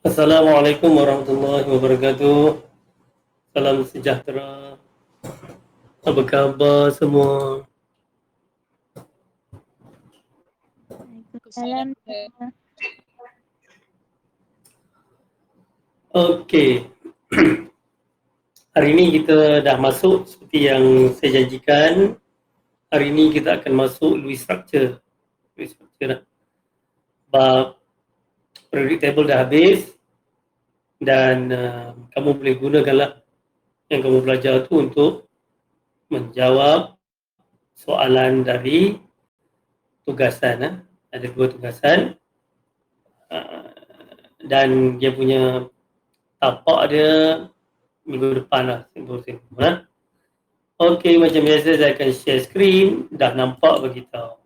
Assalamualaikum warahmatullahi wabarakatuh. Salam sejahtera. Apa khabar semua? Salam. Okey. Hari ini kita dah masuk seperti yang saya janjikan. Hari ini kita akan masuk Lewis Structure. Lewis Structure dah. Bab periodic table dah habis dan kamu boleh gunakanlah yang kamu belajar tu untuk menjawab soalan dari tugasan. Ada 2 tugasan dan dia punya tapak dia minggu depan lah. Okey, macam biasa saya akan share screen. Dah nampak bagi tahu.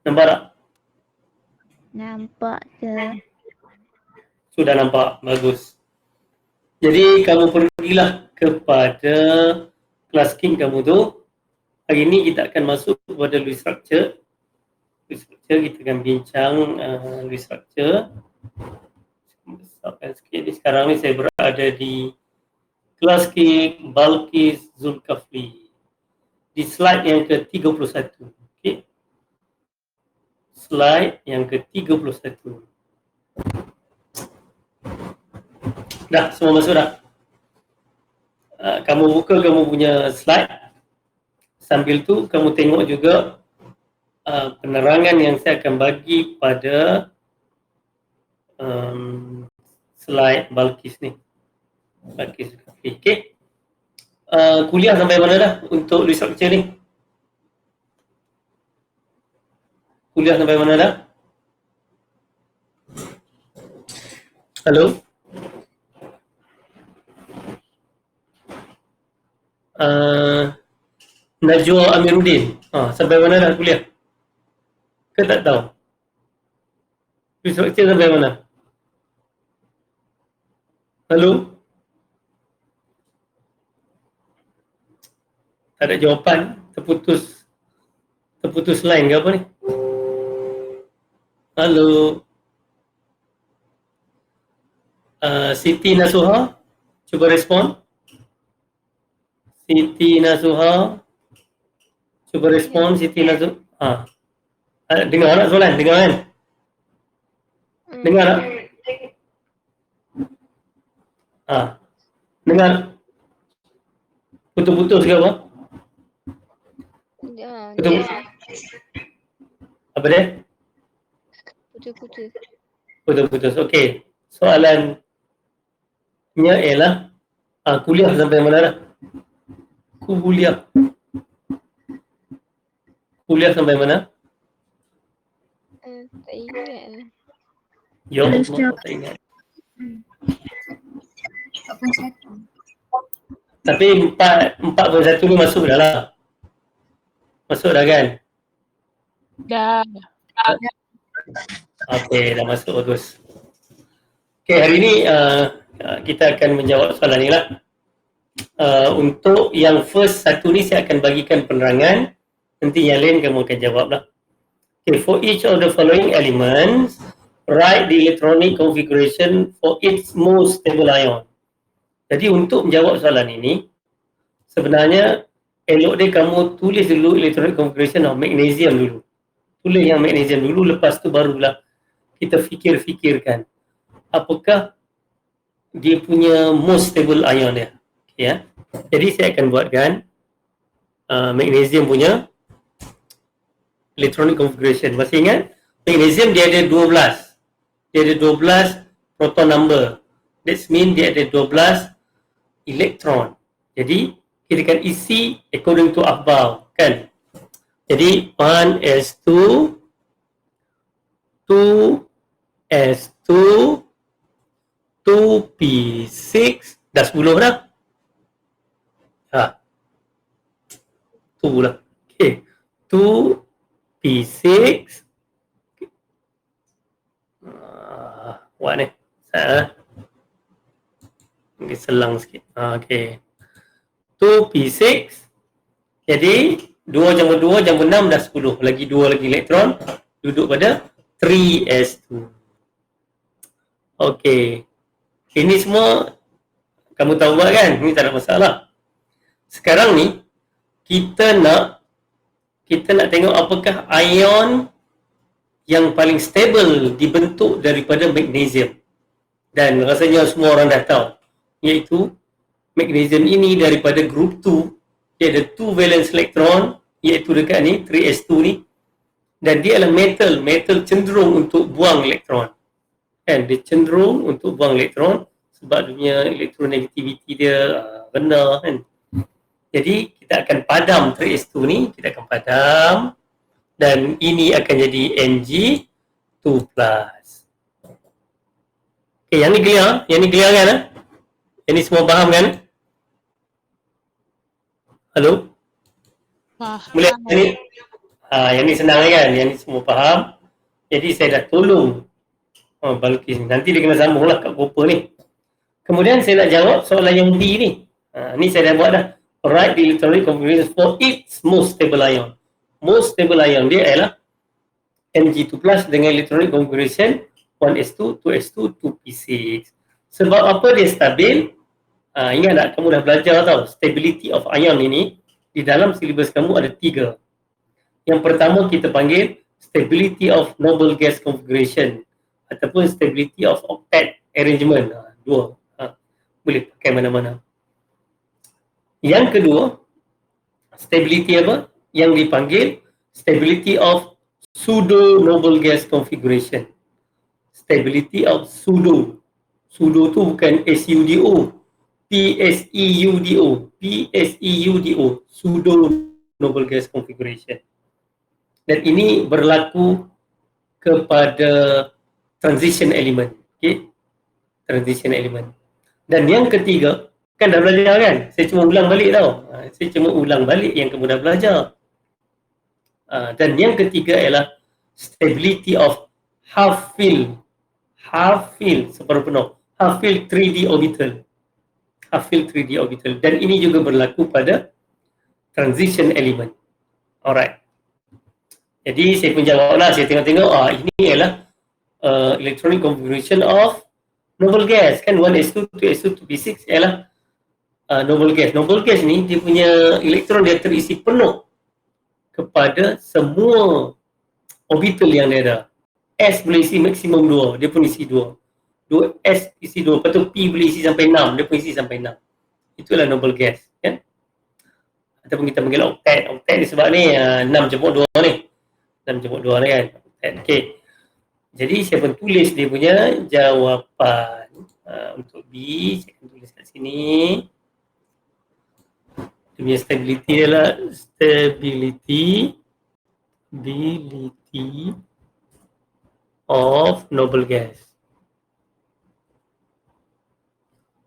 Nampak tak? Nampak je. Sudah nampak, bagus. Jadi kamu pergilah kepada kelas King kamu tu. Hari ini kita akan masuk kepada Lewis Structure. Lewis Structure kita akan bincang Lewis Structure. Besarkan sikit ni. Sekarang ni saya berada di kelas King Balqis Zulkafli. Di slide yang ke-31. Okey. Slide yang ke-31. Dah, semua masuk dah. Kamu buka kamu punya slide. Sambil tu kamu tengok juga penerangan yang saya akan bagi pada slide Balqis ni. Balqis. Okey. Kuliah sampai mana dah untuk Lewis Structure ni? Kuliah sampai mana dah? Halo? Najwa Amiruddin. Sampai mana dah kuliah? Ke tak tahu? Lewis Structure sampai mana? Halo? Tak ada jawapan. Terputus line ke apa ni? Halo? Siti Nasuha, cuba respon. Siti Nasuha, cuba respon. Siti Nasuha. Dengar tak soalan? Dengar kan? Dengar tak? Dengar? Putus-putus ke apa? Putus. Apa dia? Putus-putus. Putus-putus. Okey. Soalannya ialah kuliah sampai mana dah? Kuliah. Kuliah sampai mana? Tak ingat lah. Ya, tak ingat. Tapi 4.1 ni masuk dah lah. Masuk dah kan? Dah. Okey, dah masuk, bagus. Okey, hari ni kita akan menjawab soalan ni lah. Untuk yang first satu ni saya akan bagikan penerangan. Nanti yang lain kamu akan jawab lah. Okay, for each of the following elements, write the electronic configuration for its most stable ion. Jadi untuk menjawab soalan ini, sebenarnya elok dia kamu tulis dulu electronic configuration of magnesium dulu. Tulis yang magnesium dulu, lepas tu barulah kita fikir-fikirkan apakah dia punya most stable ion dia. Okay, ya. Jadi saya akan buatkan magnesium punya electronic configuration. Masih ingat? Magnesium dia ada 12. Dia ada 12 proton number. That means dia ada 12 elektron. Jadi kita akan isi according to above, kan? Jadi 1s2, 2s2, 2p6, dah 10 dah. Tu lah. Okay. 2p6. Buat ni. Okay, selang sikit. Okay. 2p6. Jadi 2 campur 2 campur 6 dah 10. Lagi 2 lagi elektron duduk pada 3s2. Okey. Ini semua kamu tahu buat kan? Ini tak ada masalah. Sekarang ni kita nak tengok apakah ion yang paling stable dibentuk daripada magnesium. Dan rasanya semua orang dah tahu, iaitu magnesium ini daripada grup 2, dia ada 2 valence elektron, iaitu dekat ni 3s2 ni, dan dia adalah metal cenderung untuk buang elektron. Kan, dia cenderung untuk buang elektron sebab dia punya elektronegativity dia rendah kan. Jadi kita akan padam 3s2 ni, kita akan padam dan ini akan jadi Mg2+. Okay, yang ni clear kan? Yang ni semua faham kan? Halo? Boleh ni? Yang ni senang kan? Yang ni semua faham. Jadi saya dah tolong Balqis ni. Nanti dia kena sambung lah kat Cooper ni. Kemudian saya nak jawab soalan yang D ni. Ni saya dah buat dah. Write the electronic configuration for its most stable ion. Most stable ion dia ialah Mg2+ dengan electronic configuration 1s2, 2s2, 2p6. Sebab apa dia stabil? Ingat tak, kamu dah belajar tau, stability of ion ini di dalam silibus kamu ada 3. Yang pertama kita panggil stability of noble gas configuration ataupun stability of octet arrangement. 2. Boleh pakai mana-mana. Yang kedua, stability apa? Yang dipanggil stability of pseudo noble gas configuration. Stability of pseudo. Pseudo tu bukan SUDO. PSEUDO. PSEUDO. Pseudo noble gas configuration. Dan ini berlaku kepada transition element. Okay? Transition element. Dan yang ketiga, kan dah belajar kan? Saya cuma ulang balik tau. Saya cuma ulang balik yang kamu dah belajar. Dan yang ketiga ialah stability of half-fill. Half-fill, separuh penuh. Half-fill 3D orbital. Half-fill 3D orbital. Dan ini juga berlaku pada transition element. Alright. Jadi saya pun jawab lah, saya tengok-tengok, ini ialah electronic configuration of noble gas. Kan 1s2, 2s2, 2p6 ialah noble gas. Noble gas ni dia punya elektron dia terisi penuh kepada semua orbital yang dia ada. S boleh isi maksimum 2, dia pun isi 2. 2S isi 2, lepas tu P boleh isi sampai 6, dia pun isi sampai 6. Itulah noble gas, kan? Ataupun kita panggil octet. Octet ni sebab ni 6/2 ni. 6/2 ni kan. Okey. Jadi saya pun tulis dia punya jawapan. Untuk B, saya akan tulis kat sini. Dia punya stability adalah stability of noble gas.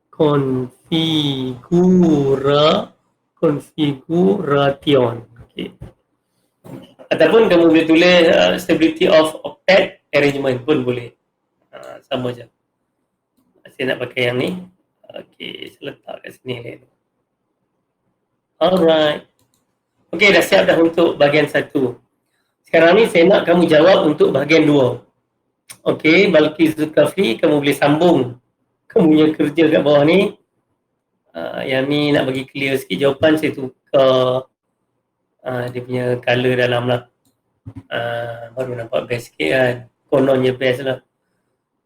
Configuration. Okay. Ataupun kamu boleh tulis stability of octet arrangement pun boleh. Sama je. Saya nak pakai yang ni. Okey, saya letak kat sini. Alright. Okey, dah siap dah untuk bahagian 1. Sekarang ni saya nak kamu jawab untuk bahagian 2. Okey, Balqis Zulkafli, kamu boleh sambung kamu punya kerja kat bawah ni. Yang ni nak bagi clear sikit jawapan, saya tukar dia punya colour dalam lah. Baru nampak best sikit kan. Kononnya best lah.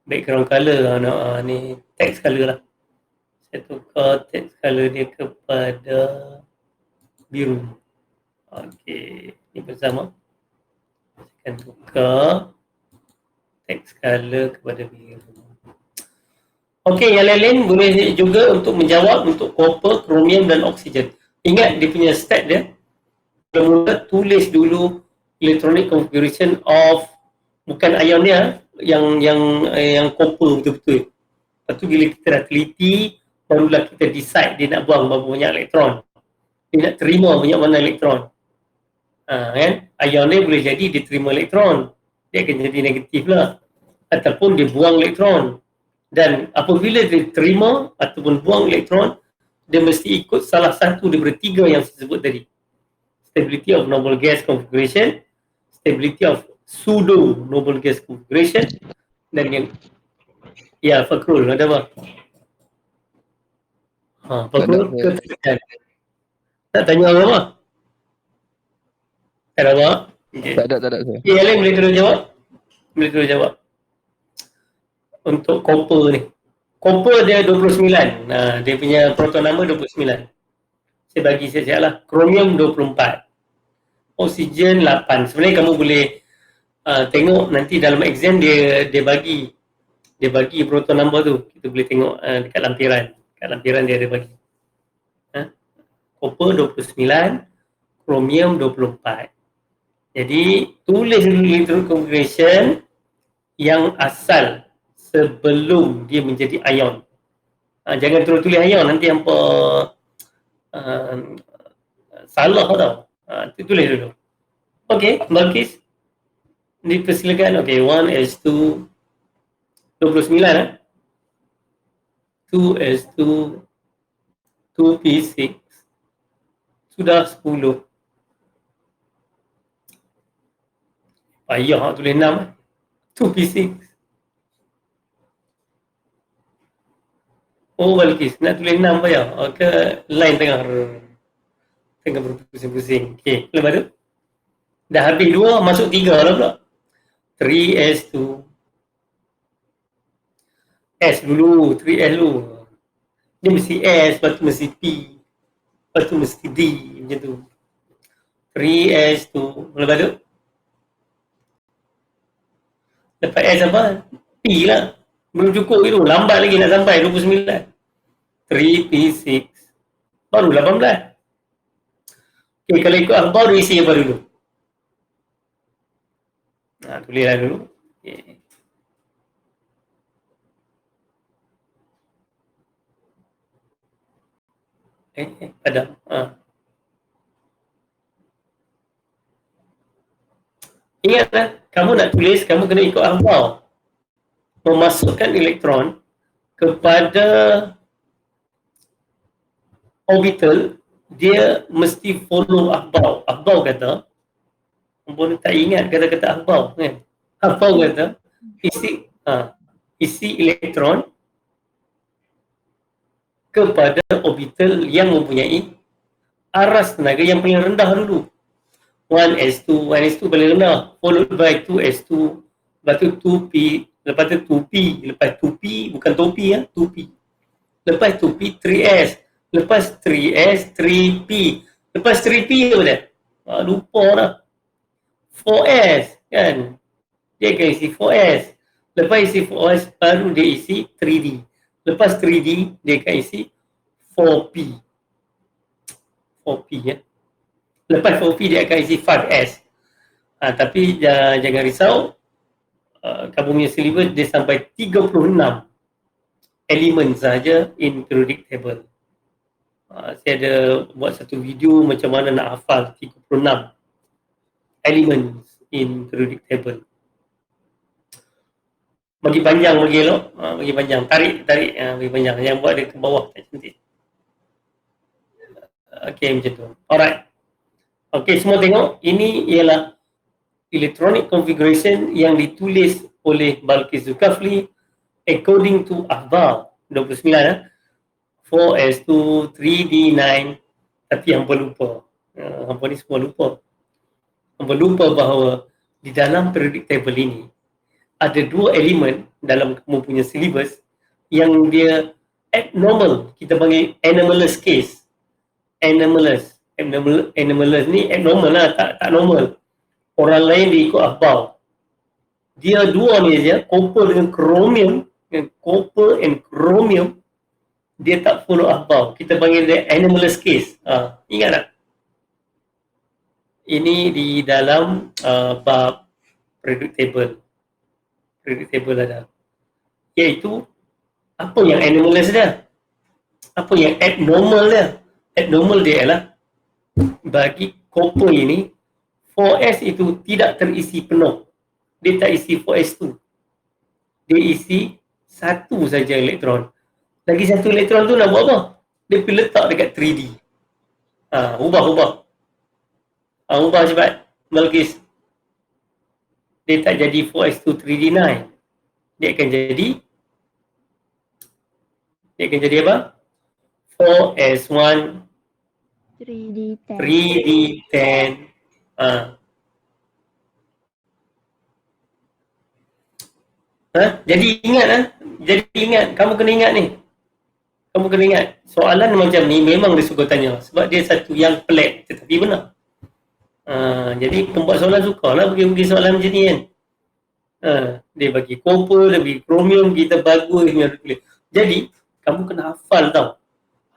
Background colour, ni text colour lah. Saya tukar text colour dia kepada biru. Okey, ni bersama. Saya akan tukar text color kepada biru. Okey, yang lain-lain boleh juga untuk menjawab untuk copper, kromium dan oksigen. Ingat dia punya step dia. Mula-mula tulis dulu electronic configuration of bukan ion dia, yang copper betul-betul. Lepas tu bila kita dah teliti, barulah kita decide dia nak buang berapa banyak elektron. Dia nak terima banyak mana elektron. Kan? Ion dia boleh jadi dia terima elektron. Dia akan jadi negatif lah. Ataupun dia buang elektron. Dan apabila dia terima ataupun buang elektron, dia mesti ikut salah satu daripada 3 yang saya sebut tadi. stability of noble gas configuration, stability of pseudo noble gas configuration, dan yang ya Fakrul ada apa? Fakrul ke tak? Tak tanya apa? Tak ada apa? Okay. Tak ada saya. Okay, Alan boleh terus jawab? Boleh terus jawab. Untuk copper ni. Copper dia 29. Dia punya proton number 29. Saya bagi siap-siap lah. Chromium 24. Oksigen 8. Sebenarnya kamu boleh tengok nanti dalam exam dia bagi proton number tu. Kita boleh tengok dekat lampiran. Dekat lampiran dia ada bagi. Copper 29, chromium 24. Jadi tulis dulu electron configuration yang asal sebelum dia menjadi ion. Jangan terus tulis ion, nanti hampa salah tau. Tulis dulu. Okey, Balkis. Dipersilakan. Okey, 1s2 29 2s2 2p6 sudah 10. Payah tulis 6. 2p6. Oh Balkis, nak tulis 6 payah. Ke line tengah berpusing-pusing. Okey, lepas tu dah habis 2, masuk 3 lah pula. 3s2 S dulu, 3s dulu. Dia mesti S, lepas tu mesti P, lepas tu mesti D, macam tu. 3s2, lepas tu lepas S apa? P lah. Belum cukup itu, lambat lagi nak sampai 29. 3p6 baru 18. Okay, kalau ikut akhbar dia isi apa dulu? Tulislah dulu. Okay. Padam. Ingatlah, kamu nak tulis, kamu kena ikut akhbar. Memasukkan elektron kepada orbital, dia mesti follow akhbar. Akhbar kata, pun tak ingat kata-kata akhbar kan. Akhbar kata isi elektron kepada orbital yang mempunyai aras tenaga yang paling rendah dulu. 1s2 paling rendah, followed by 2s2, lepas tu 2p, lepas tu 2p, lepas 2p bukan topi ya, 2p. Lepas 2p 3s, lepas 3s 3p, lepas 3p apa dah? Lupa dah. 4s kan. Dia akan isi 4s. Lepas isi 4s baru dia isi 3d. Lepas 3d dia akan isi 4p. 4p ya. Lepas 4p dia akan isi 5s. Tapi jangan risau. Kamu punya syllabus dia sampai 36 elemen saja in periodic table. Saya ada buat satu video macam mana nak hafal 36 elements in periodic table. Bagi panjang bagi elok, bagi panjang, tarik bagi panjang. Yang buat dia ke bawah tak cantik. Okey, macam tu. Alright. Okey, semua tengok, ini ialah electronic configuration yang ditulis oleh Balkis Zulkifli according to akhbar 29 4s2 3d9, tapi hampa lupa. Hampa ni semua lupa. Hampa lupa bahawa di dalam periodic table ini ada dua elemen dalam kamu punya syllabus yang dia abnormal. Kita panggil anomalous case. Anomalous ni abnormal lah, tak normal. Orang lain dia ikut akhbar. Dia dua ni saja, copper dengan chromium, copper and chromium, dia tak follow akhbar. Kita panggil dia anomalous case. Ingat tak? Ini di dalam bab periodic table. Periodic table ada. Iaitu apa yang anomalous dia? Apa yang abnormal dia? Abnormal dia ialah bagi copper ini 4s itu tidak terisi penuh. Dia tak isi 4s2. Dia isi satu saja elektron. Lagi satu elektron tu nak buat apa? Dia pergi letak dekat 3D. Ubah. Ubah cepat. Balqis. Dia tak jadi 4s2 3d9. Dia akan jadi apa? 4s1 3D10. 3d10. Jadi ingat, kamu kena ingat ni. Kamu kena ingat, soalan macam ni memang dia suka tanya sebab dia satu yang pelik tetapi benar. Jadi pembuat soalan sukalah bagi soalan macam ni kan. Dia bagi copper, dia bagi chromium, kita bagus punya. Jadi kamu kena hafal tau.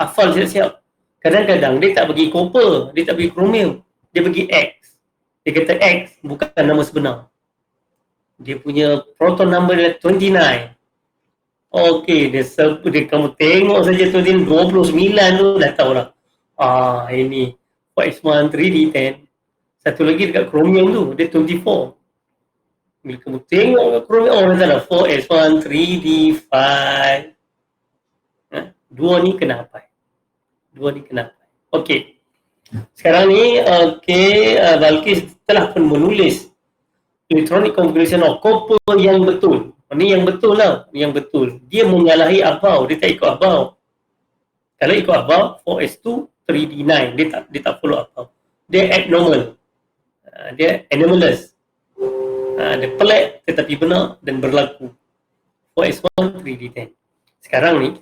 Hafal siap-siap. Kadang-kadang dia tak bagi copper, dia tak bagi chromium, dia bagi X. Dia kata X bukan nama sebenar. Dia punya proton number dia 29. Okey, dia kamu tengok saja tu dia 29 tu dah tahu lah. Ini 4s1 3d10. Satu lagi dekat chromium tu, dia 24. Bila kamu tengok kat chromium, dah 4s1 3d5. Dua ni kena apa? Okey. Sekarang ni, Balqis telah pun menulis electronic configuration of copper yang betul. Ini yang betul lah, Dia menyalahi abau, dia tak ikut abau. Kalau ikut abau, 4s2 3d9, dia tak follow abau. Dia abnormal. Dia anomalous. Dia pelik tetapi benar dan berlaku. 4s1 3d10. Sekarang ni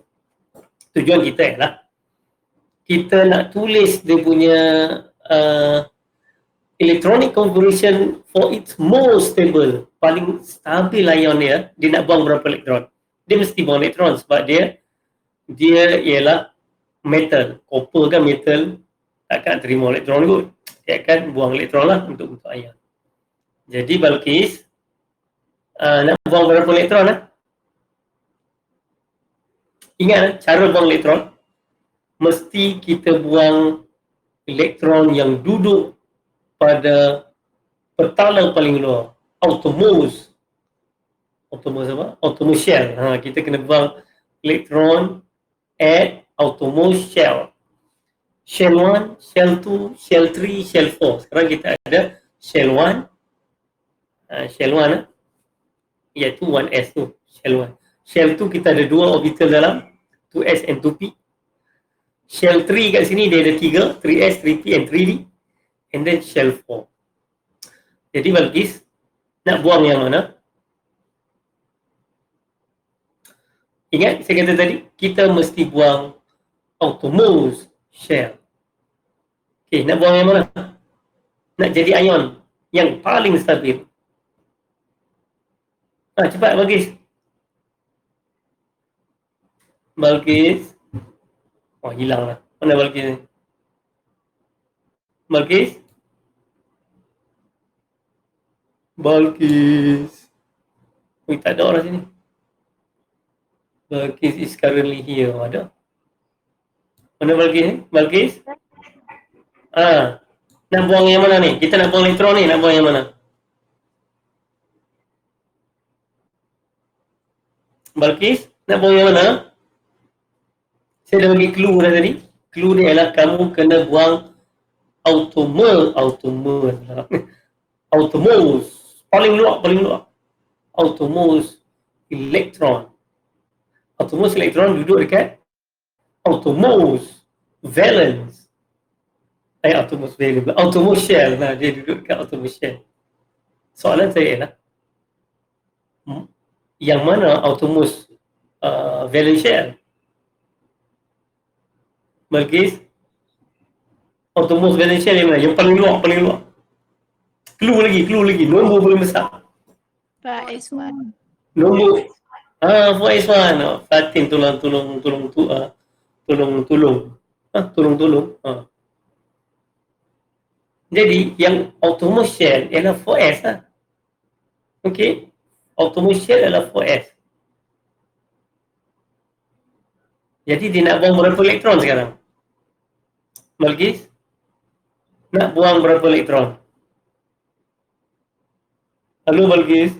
tujuan kita ialah kita nak tulis dia punya electronic configuration for its most stable, paling stabil ion dia nak buang berapa elektron. Dia mesti buang elektron sebab dia ialah metal. Copper kan metal, takkan terima elektron kot. Dia akan buang elektron lah untuk bentuk ion. Jadi Balqis nak buang berapa elektron? Ingat cara buang elektron, mesti kita buang elektron yang duduk pada petala paling luar, outermost apa? Outermost shell. Kita kena buang elektron at outermost shell. Shell 1, shell 2, shell 3, shell 4. Sekarang kita ada shell 1. Shell 1 iaitu 1s tu, shell 1. Shell 2 kita ada dua orbital dalam, 2s and 2p. Shell 3 kat sini dia ada 3, 3s, 3p and 3d. And then shell 4. Jadi Balqis nak buang yang mana? Ingat saya kata tadi, kita mesti buang outermost shell. Okey, nak buang yang mana? Nak jadi ion yang paling stabil. Cepat Balqis. Hilang lah. Mana Balqis ni? Balqis. Tak ada orang sini. Balqis is currently here. Ada. Mana Balqis ni? Balqis? Nak buang yang mana ni? Kita nak buang elektron ni, nak buang yang mana? Balqis, nak buang yang mana? Saya dah bagi clue dah tadi. Clue dia adalah kamu kena buang outermost. Paling luar. Outermost elektron. Outermost elektron duduk dekat outermost valence. Outermost shell. Dia duduk dekat outermost shell. Soalan saya ialah yang mana outermost valence shell? Balqis, outermost valence shell yang mana? Yang paling luar. Clue lagi. Nombor paling besar. 4s1. Nombor 4s1. Fatin tolong. Jadi yang outermost shell ialah 4s lah. Okey. Outermost shell adalah 4s. Jadi dia nak buang berapa elektron sekarang? Balqis, nak buang berapa elektron? Halo Balqis.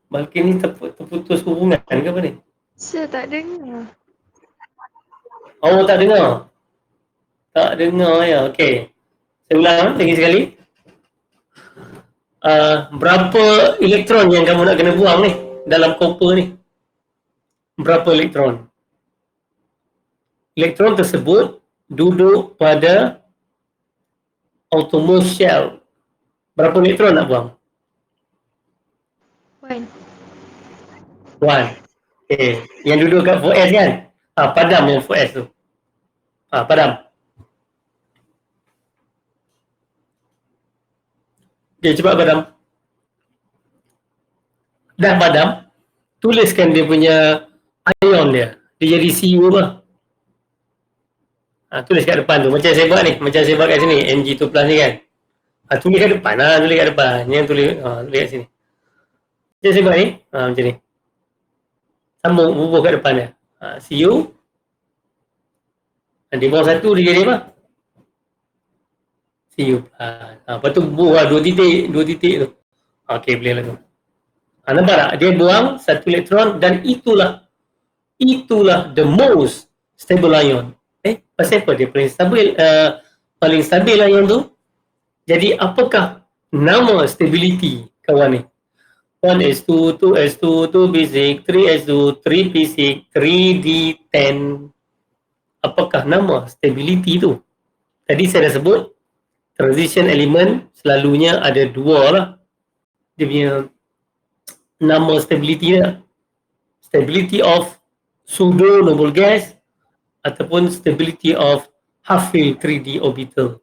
Balqis ni terputus hubungan ke apa ni? Saya tak dengar. Oh, tak dengar? Tak dengar ya. Okey. Saya ulang lagi sekali. Berapa elektron yang kamu nak kena buang ni dalam copper ni? Berapa elektron? Elektron tersebut duduk pada outermost shell. Berapa elektron nak buang? 1. 1. Okay. Yang duduk kat 4S kan? Padam yang 4S tu. Padam. Okay, cepat padam. Dah padam, tuliskan dia punya ion dia. Dia jadi Cu lah. Tulis kat depan tu. Macam saya buat ni. Macam saya buat kat sini. Mg2 plus ni kan. Tulis kat depan lah. Tulis kat depan. Yang tulis kat sini. Macam saya buat ni. Macam ni. Sambung bubuh kat depan dia. Cu. Dia buang satu dia jadi apa? Cu. Lepas tu bubuh lah 2 titik. 2 titik tu. Okey, boleh lah tu. Nampak tak? Dia buang satu elektron dan itulah the most stable ion. Pasal apa dia paling stabil ion tu? Jadi apakah nama stability kawan ni? 1s2, 2s2, 2p6, 3s2, 3p6, 3d10. Apakah nama stability tu? Tadi saya dah sebut transition element selalunya ada dua lah. Dia punya nama stability dia. Stability of pseudo noble gas ataupun stability of half-fill 3D orbital.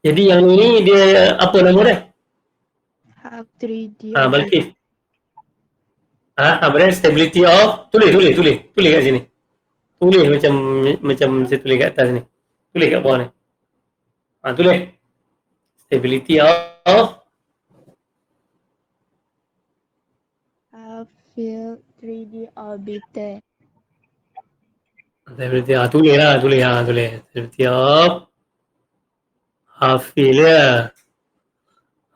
Jadi yang ini dia apa nama dia? Half 3D. Balkis. Apa dia? Stability of tulis kat sini. Tulis macam saya tulis kat atas ni. Tulis kat bawah ni. Tulis. Stability of half-fill 3D orbital. Stability tulis. Stability of half-fill ya.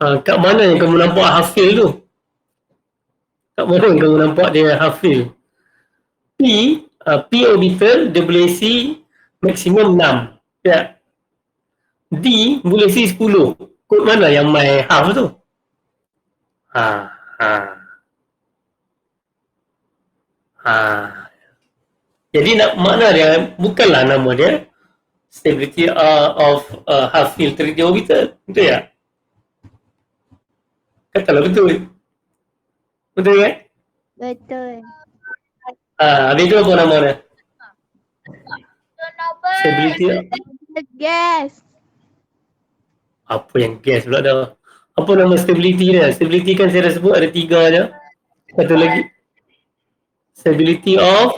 Kat mana yang kamu nampak half-fill tu? Kat mana yang kamu nampak dia half-fill? P orbital dia boleh isi maksimum 6. Ya. D boleh isi 10. Kod mana yang my half tu? Jadi makna dia bukanlah nama dia stability of half-fill 3D orbital. Betul ya? Katalah betul. Betul kan? Betul. Habis tu apa nama dia? Stability Gas. apa yang gas pula dah? Apa nama stability dia? Stability kan saya dah sebut ada 3 je. Satu lagi. Stability of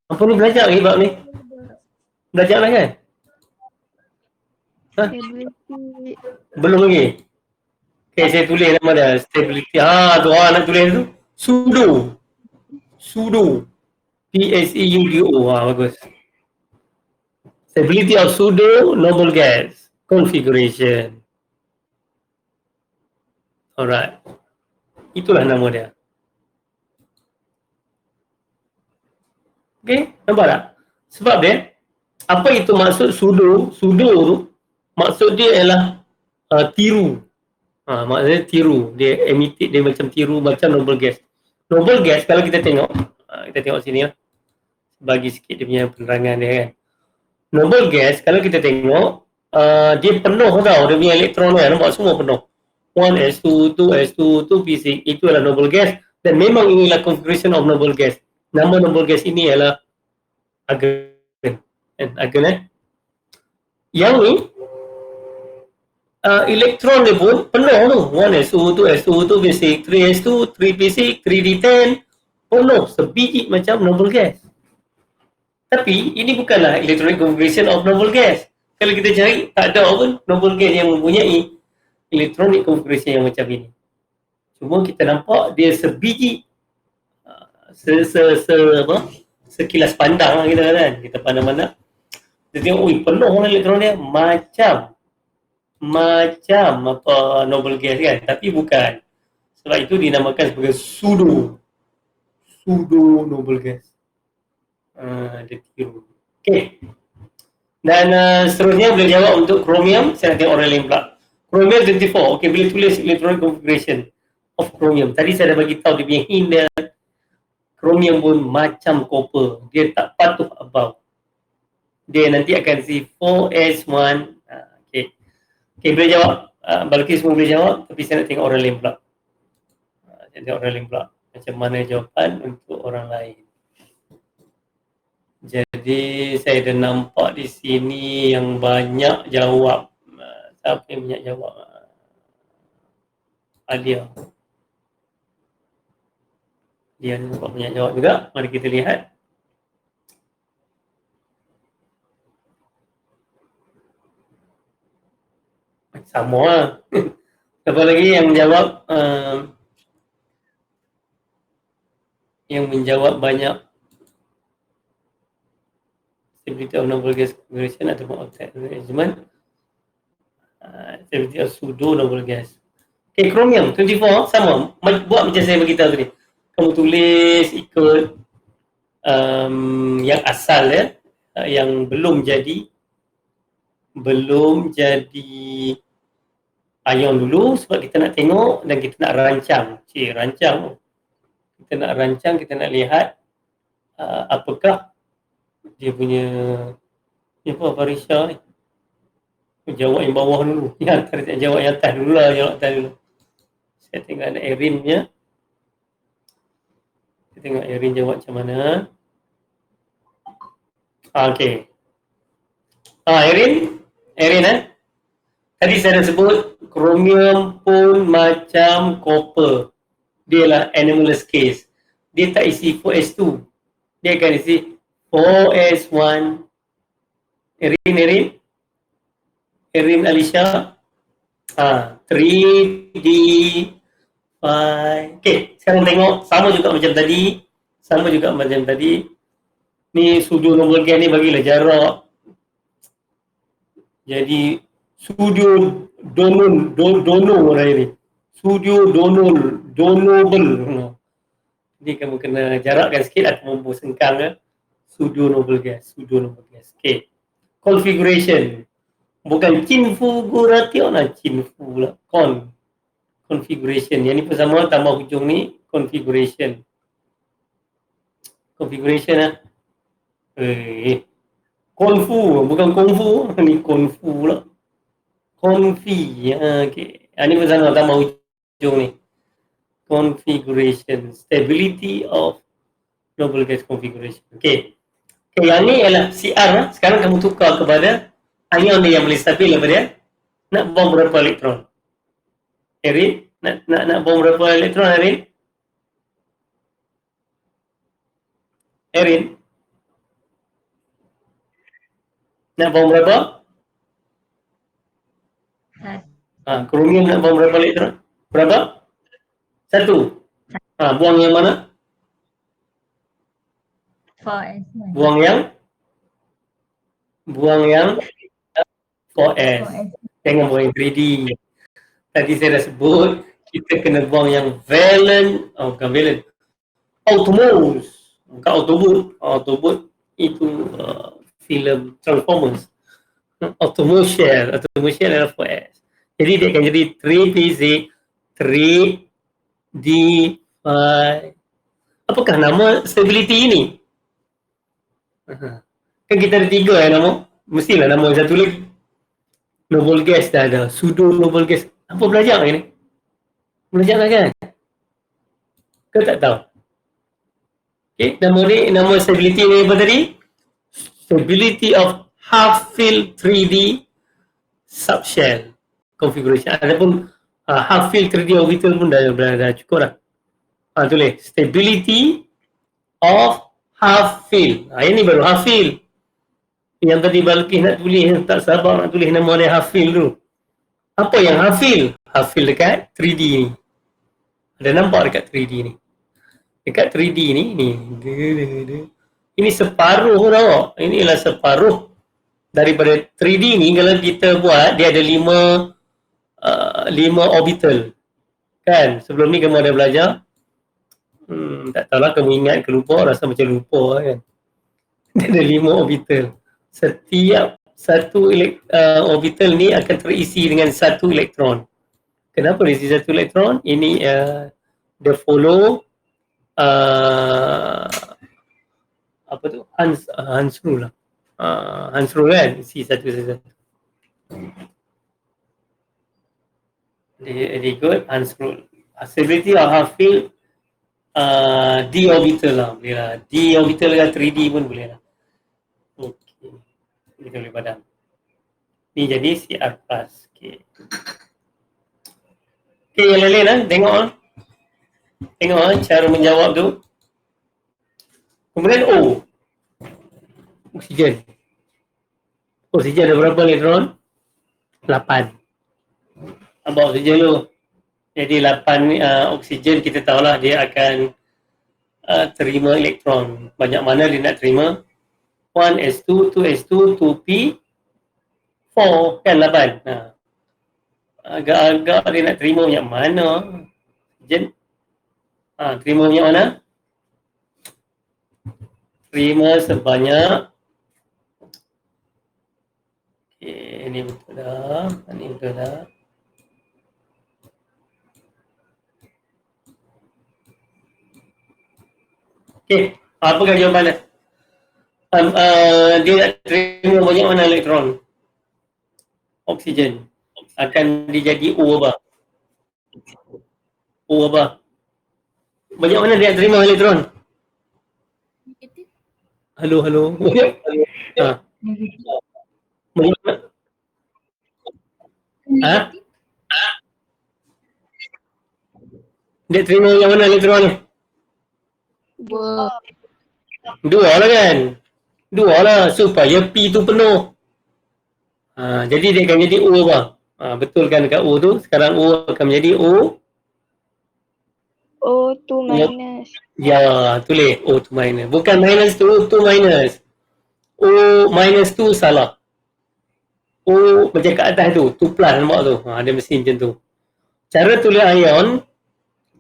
apa ni belajar lagi bab ni? Belajar lah kan? Stability. Belum lagi? Okay, saya tulis nama dia. Stability. Tu nak tulis tu. Pseudo. P-S-E-U-D-O. Bagus. Stability of pseudo noble gas configuration. Alright. Itulah nama dia. Okay, nampak tak? Sebab dia, apa itu maksud pseudo? Pseudo tu, maksud dia ialah tiru. Maksudnya tiru. Dia emitted, dia macam tiru macam noble gas. Noble gas kalau kita tengok sini lah. Bagi sikit dia punya penerangan dia kan. Noble gas kalau kita tengok, dia penuh tau. Dia punya elektron kan, nampak semua penuh. 1s2, 2s2, 2p6, itu adalah noble gas. Dan memang inilah configuration of noble gas. Nama noble gas ini adalah argon. Yang ni elektron dia pun penuh tu. 1s2, 2s2, 2p6, 3s2, 3p6, 3d10 penuh sebiji macam noble gas. Tapi ini bukanlah electronic configuration of noble gas. Kalau kita cari tak ada pun noble gas yang mempunyai electronic configuration yang macam ini. Cuma kita nampak dia sebiji sekilas pandang lah kita kan. Kita pandang-pandang. Kita tengok, penuh lah elektron dia macam apa noble gas kan. Tapi bukan. Sebab itu dinamakan sebagai pseudo noble gas. Dia tiru. Okay. Dan seterusnya boleh jawab untuk Chromium. Saya nak tengok orang lain pula. Chromium 24. Okay, boleh tulis electronic configuration of Chromium. Tadi saya dah bagi tahu dia punya hint dia. Chromium pun macam copper. Dia tak patuh above. Dia nanti akan si 4s1. Okay. Okay, boleh jawab. Balkis semua boleh jawab. Tapi saya nak tengok orang lain pula. Saya nak tengok orang lain pula. Macam mana jawapan untuk orang lain. Jadi saya dah nampak di sini yang banyak jawab. Siapa yang banyak jawab? Alia. Dia nampak banyak jawab juga. Mari kita lihat. Sama lah. Siapa lagi yang menjawab? Yang menjawab banyak. Stability of noble gas configuration ataupun octet arrangement. Stability of pseudo noble gas. Okay, Chromium 24 sama. Buat macam saya beritahu tadi. Kamu tulis ikut yang asal ya. Yang belum jadi ion dulu sebab kita nak tengok dan kita nak rancang. Rancang. Kita nak rancang, kita nak lihat apakah dia punya ni apa Farisha ni. Jawab yang bawah dulu. Yang atas tak jawab yang atas dulu lah. Jawab atas dulu. Saya tengok ada Erin punya. Kita tengok Erin jawab macam mana. Okay. Erin tadi saya dah sebut Chromium pun macam copper. Dia lah anomalous case. Dia tak isi 4s2. Dia akan isi 4s1. Erin Alicia. 3D 5. Okay, sekarang tengok sama juga macam tadi. Ni pseudo noble gas ni bagilah jarak. Jadi pseudo dono orang ni. Pseudo donable. Jadi kamu kena jarakkan sikit atau membuat sengkang pseudo noble gas. Okay. Configuration. Bukan configuration lah, cinfu lah. Configuration. Yang ni pun sama, tambah hujung ni configuration. Configuration lah. Konfu, bukan kungfu. Ni konfu lah. Confi. Okay. Ni pun sama, tambah hujung ni. Configuration. Stability of noble gas configuration. Okay. Okay, yang ni ialah CR. Sekarang kamu tukar kepada ion dia yang boleh stabil apa dia? Nak bom berapa elektron? Erin? Nak bom berapa elektron, Erin? Nak bom berapa? Chromium nak bom berapa elektron? Berapa? 1. Buang yang mana? 4s. Buang yang 4s. Jangan buang yang 3D. Tadi saya dah sebut kita kena buang yang valent. Bukan valent. Outermost. Bukan Autobot itu filem Transformers. Outermost shell adalah 4s. Jadi dia akan jadi 3PZ 3D5. Apakah nama stability ini? Kan kita ada 3 nama. Mestilah nama satu lagi. Noble gas dah ada. Pseudo noble gas. Apa belajar ni? Belajar lah kan? Kau tak tahu? Okay, nama stability ni apa tadi? Stability of half-filled 3D subshell configuration. Adapun half-filled 3D orbital pun dah cukup lah. Tulis stability of half-filled. Ini baru half-filled. Yang tadi Balkis nak tulis, tak sabar nak tulis nama dia half-filled tu. Apa yang half-filled? Half-filled dekat 3D ni. Ada nampak dekat 3D ni? Dekat 3D ni. Ini separuh tau. Ini ialah separuh daripada 3D ni. Kalau kita buat, dia ada 5 orbital. Kan? Sebelum ni kamu ada belajar. Tak tahulah kamu ingat ke lupa, rasa macam lupa kan. Dia ada 5 orbital. Setiap satu orbital ni akan terisi dengan satu elektron. Kenapa terisi satu elektron? Ini dia follow apa tu? Hans rule lah. Hans rule kan, isi satu-satu. Dia ikut Hans rule. Stability of half field d orbital lah, boleh lah. D orbital dengan 3D pun boleh lah. Okey. Kita boleh padam. Ni jadi CR plus. Okey. Okey, yang lain lah, tengok lah. Tengok lah cara menjawab tu. Kemudian O. Oksigen. Oksigen ada berapa elektron? 8. Nampak oksigen tu. Jadi 8 oksigen kita tahulah dia akan terima elektron. Banyak mana dia nak terima? 1s2, 2s2, 2p, 4 kan 8. Agak-agak dia nak terima banyak mana? Oksigen. Terima banyak mana? Terima sebanyak. Okay, ini betul dah. Ini betul dah. Okey, apakah jawapan dia? Dia nak terima banyak mana elektron? Oksigen. Akan dijadi O apa? O apa? Banyak mana dia nak terima elektron? Halo. Banyak mana? Dia terima yang mana elektron ni? Dua lah kan? Dua lah supaya P tu penuh. Jadi dia akan jadi O apa? Betul kan dekat O tu? Sekarang O akan menjadi O. O2 minus. Ya, tulis O2 minus. Bukan minus tu, O2 minus. O minus tu salah. O macam kat atas tu, 2 plus nampak tu. Dia mesti macam tu. Cara tulis ion,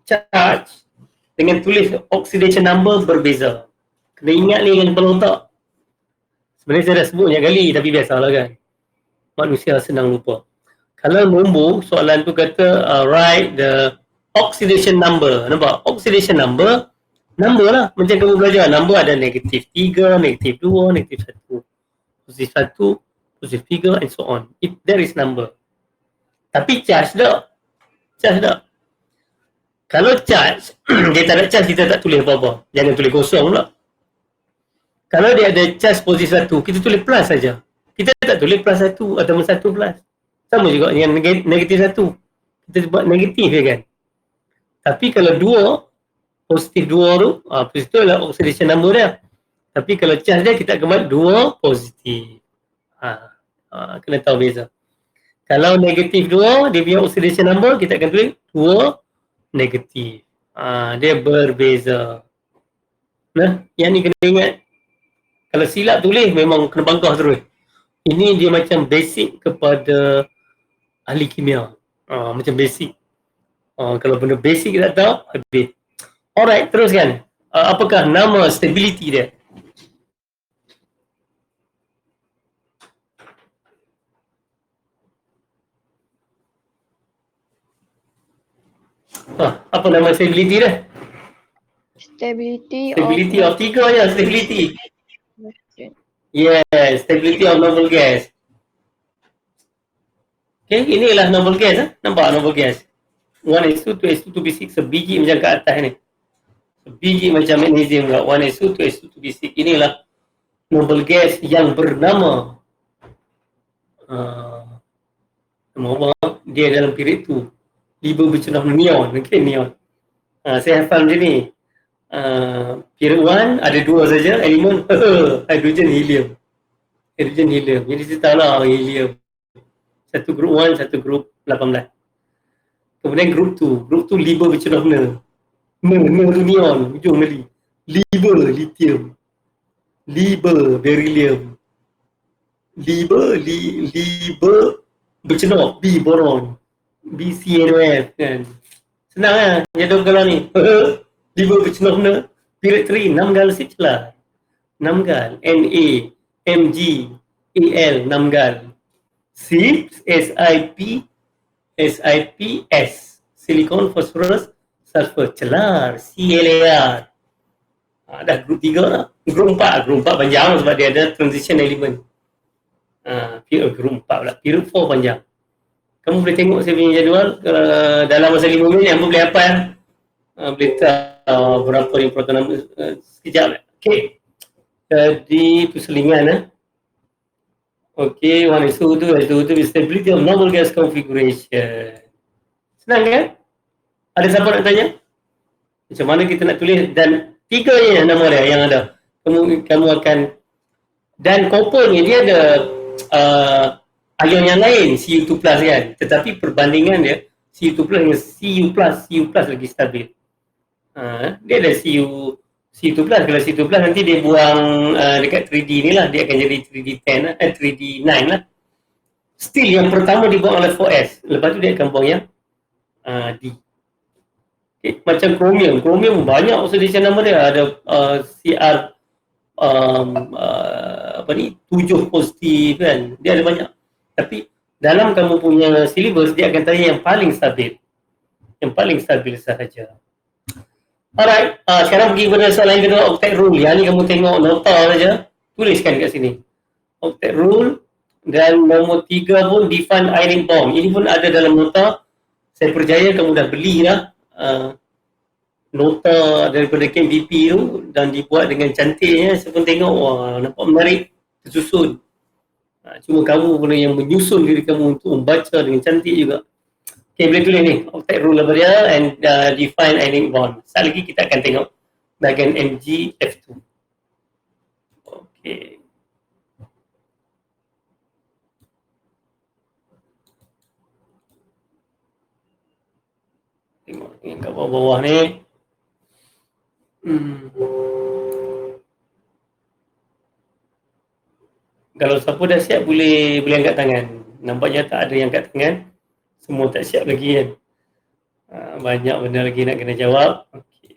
charge dengan tulis oxidation number berbeza. Kena ingat ni dengan kepala otak. Sebenarnya saya dah sebut banyak kali tapi biasalah kan. Manusia senang lupa. Kalau nombor, soalan tu kata write the oxidation number. Nampak? Oxidation number, number lah. Macam kamu belajar, number ada negatif 3, negatif 2, negatif 1. Positif 1, positif 3 and so on. If there is number. Tapi charge tak? Charge tak? Kalau charge, dia tak ada charge, kita tak tulis apa-apa. Jangan tulis kosong pula. Kalau dia ada charge positif 1, kita tulis plus saja. Kita tak tulis plus 1 atau 1 plus. Sama juga dengan negatif 1. Kita buat negatif je kan. Tapi kalau 2, positif 2 tu, positif tu adalah oxidation number dia. Tapi kalau charge dia, kita akan buat 2 positif. Kena tahu beza. Kalau negatif 2, dia punya oxidation number, kita akan tulis 2 negatif. Dia berbeza. Nah, yang ni kena ingat. Kalau silap tulis, memang kena bangkah terus. Ini dia macam basic kepada ahli kimia. Macam basic. Kalau benda basic kita tak tahu, habis. Alright, teruskan. Apakah nama stability dia? Apa nama stability dia? Stability of 3 je, stability. Yes, stability of noble gas. Okay, inilah noble gas. Nampak noble gas? 1s2, 2s2, 2b6, sebiji macam kat atas ni. Sebiji macam magnesium kat 1s2, 2s2, 2b6. Inilah noble gas yang bernama nama apa? Dia dalam period tu liber bercenah neon. Okay, neon. Saya hafal macam ni. Period 1 ada 2 saja elemen. Hydrogen, helium. Hydrogen, helium. Jadi saya tahu lah helium. Satu grup 1, satu grup 18. Kemudian grup 2. Grup 2 liber bercenah tu neon. Hujung tadi. Liber, lithium. Liber, beryllium. Liber bercenah, B, boron. BCNOF kan. Senang lah, jatuh kalau ni. Liber bercenah period 3, 6 galaksi celah. Namgal. Namgal. Namgal. SIP, SIPS. Silicon, phosphorus, sulfur. Celar. CLAR. Dah grup 3 lah. Grup 4 panjang sebab dia ada transition element. Grup 4 pula. Period 4 panjang. Kamu boleh tengok saya punya jadual dalam masa 5 minit yang boleh hafal. Boleh tahu berapa ni proton number sekejap. Okay. Jadi perselingan Okay, 1:2, stability of noble gas configuration. Senang kan? Ada siapa nak tanya? Macam mana kita nak tulis dan 3 je nama dia yang ada. Kamu akan dan copper ni dia ada ion yang lain Cu2+ kan. Tetapi perbandingan dia Cu2+ dengan Cu+ lagi stabil. Dia ada Cu2+, kalau Cu2+ nanti dia buang dekat 3D ni lah, dia akan jadi 3D10 lah, 3D9 lah. Still yang pertama dibuang oleh 4S, lepas tu dia akan buang yang D. Okay. Macam chromium banyak oxidation nama dia, ada CR 7 positif kan, dia ada banyak. Tapi dalam kamu punya syllabus dia akan tanya yang paling stabil sahaja. Alright, sekarang pergi kepada soalan kedua, octet rule. Yang ni kamu tengok nota saja, tuliskan kat sini. Octet rule dan nombor 3 pun define ionic bomb. Ini pun ada dalam nota. Saya percaya kamu dah beli lah nota daripada KMPP tu dan dibuat dengan cantiknya. Saya pun tengok, wah nampak menarik, tersusun. Cuma kamu pun yang menyusun diri kamu untuk membaca dengan cantik juga. Okay, boleh tulis ni, octet rule apa dia and define ionic bond. Sekejap lagi kita akan tengok bahagian MgF2. Okay. Tengok yang kat bawah-bawah ni. Kalau siapa dah siap boleh angkat tangan. Nampaknya tak ada yang angkat tangan. Semua tak siap lagi kan. Banyak benda lagi nak kena jawab. Okay.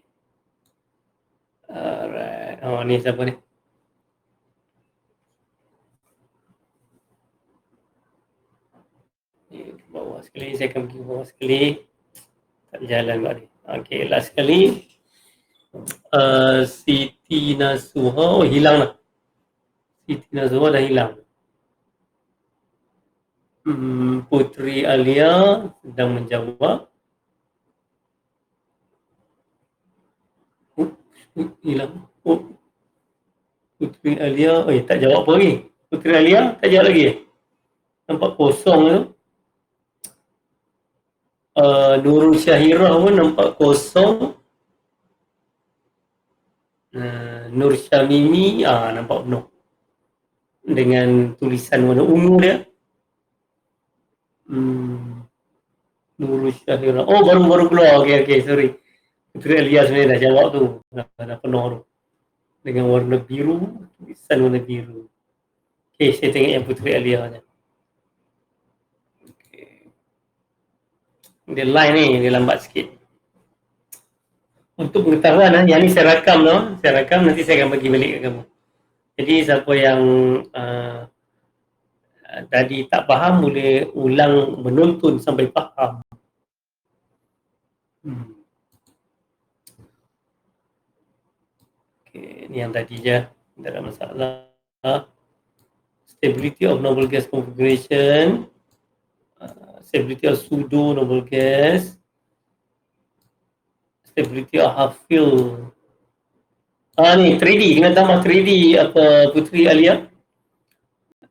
Alright. Ni siapa ni? Ni ke bawah sekali. Saya akan pergi ke bawah sekali. Tak jalan buat ni. Okay, last sekali. Siti Nasuha. Hilang lah. Siti Nasuha dah hilang. Putri Alia sedang menjawab. Hilang. Putri Alia, tak jawab apa lagi. Putri Alia tak jawab lagi. Nampak kosong tu. Nurul Syahirah pun nampak kosong. Nur Syamimi nampak penuh. Dengan tulisan warna ungu dia. Nurul Syahirah. Baru keluar. Okay, sorry. Putri Alia sebenarnya dah jawab tu. Dah penuh tu. Dengan warna biru, tulisan warna biru. Okay, saya tengok yang Putri Alia je. Okay. Dia line ni, dia lambat sikit. Untuk pengetahuan, yang ni saya rakam tu. Saya rakam, nanti saya akan bagi balik ke kamu. Jadi siapa yang tadi tak faham, boleh ulang menonton sampai faham. Okay, ni yang tadi je. Tak ada masalah. Stability of noble gas configuration. Stability of pseudo noble gas. Stability of half fill. Ni 3D, kena tambah 3D apa Putri Alia.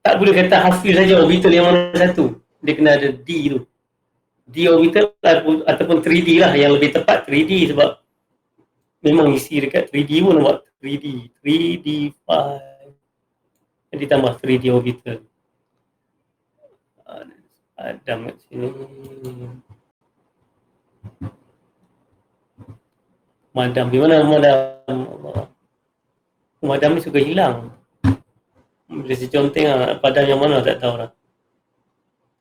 Tak boleh kata half fill saja orbital yang mana satu. Dia kena ada D tu. D orbital ataupun 3D lah, yang lebih tepat 3D sebab memang isi dekat 3D pun buat 3D 5. Jadi tambah 3D orbital. Adam kat sini. Madam di mana Madam ni suka hilang. Bila saya conteng padam yang mana tak tahu lah.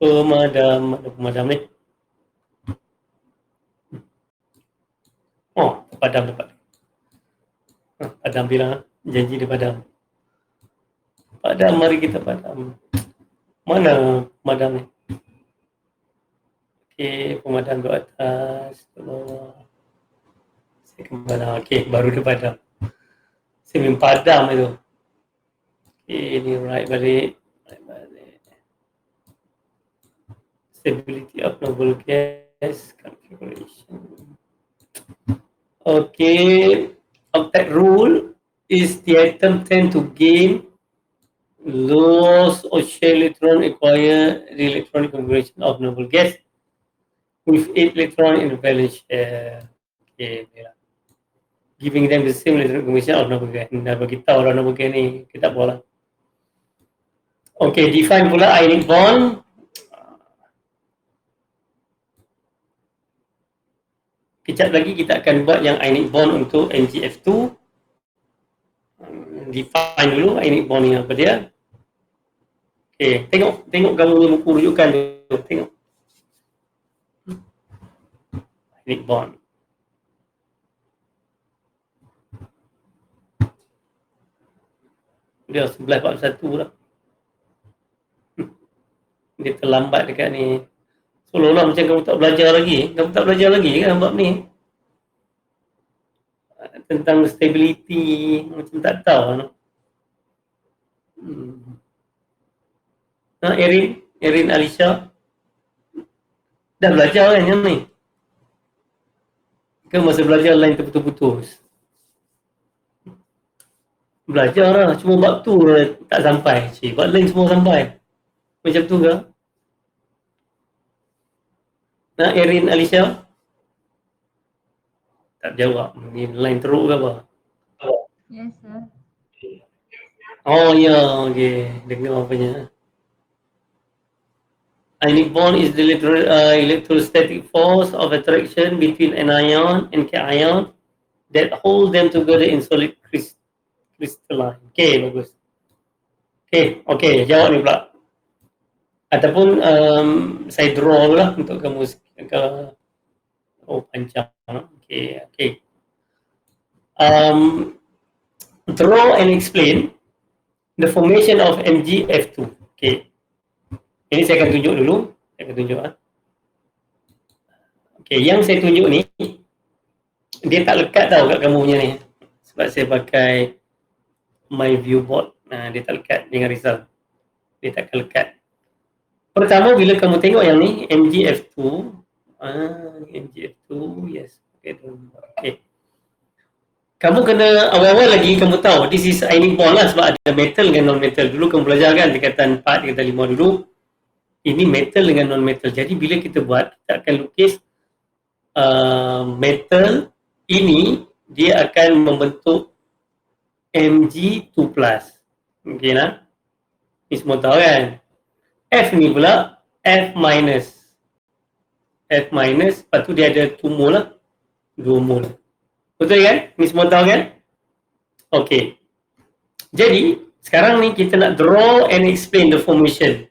Pemadam ni. Padam dapat. Padam bilang janji dia padam. Padam, mari kita padam. Mana pemadam ni? Okey, pemadam ke atas, ke bawah. Saya ke mana? Okey, baru dia padam. Saya memang padam itu. Okey, ni right balik. Right balik. Stability of noble gas configuration. Okay, octet rule is the atom tend to gain loss or share electron acquire the electronic configuration of noble gas with 8 electron in the valence share. Okay, giving them the same electronic configuration of noble gas. Dah bagi tahu lah noble gas ni, kita buat lah. Okay, define pula ionic bond. Kejap lagi kita akan buat yang ionic bond untuk MgF2. Define dulu ionic bond ni apa dia. Okay, tengok kamu punya buku rujukan tu. Tengok. Ionic bond. Dia 11:41 lah. Dia terlambat dekat ni. Seolah-olah macam kamu tak belajar lagi. Kamu tak belajar lagi kan bab ni. Tentang stability, macam tak tahu kan. Erin Alisha. Dah belajar kan yang ni? Ke masa belajar lain terputus-putus? Belajar lah, cuma bab tu tak sampai. Cik, bab lain semua sampai. Macam tu ke? Erin Alisha? Tak jawab. Ni line teruk ke apa? Yes, sir. Oh ya, okey. Dengar apanya. Ionic bond is the electrostatic force of attraction between an ion and cation that hold them together in solid crystalline. Okey, bagus. Okey, jawab ni pula. Ataupun saya draw lah untuk kamu ke panjang. Okey. Draw and explain the formation of MgF2. Okey. Ini saya akan tunjuk dulu. Okey, yang saya tunjuk ni dia tak lekat tau kat kamu punya ni. Sebab saya pakai my viewboard. Dia tak lekat, jangan risau. Dia tak akan lekat. Pertama bila kamu tengok yang ni MgF2, MgF2, yes. Okay. Kamu kena awal-awal lagi kamu tahu this is ionic bond lah sebab ada metal dengan non-metal. Dulu kamu belajar kan tingkatan 4, tingkatan 5 dulu. Ini metal dengan non-metal. Jadi bila kita buat, kita akan lukis metal ini dia akan membentuk Mg2+. Okey lah. Ini semua tahu kan? F ni pula F-. F-, lepas tu dia ada 2 mol lah. 2 mol. Betul kan? Ni semua tahu kan? Okey. Jadi, sekarang ni kita nak draw and explain the formation.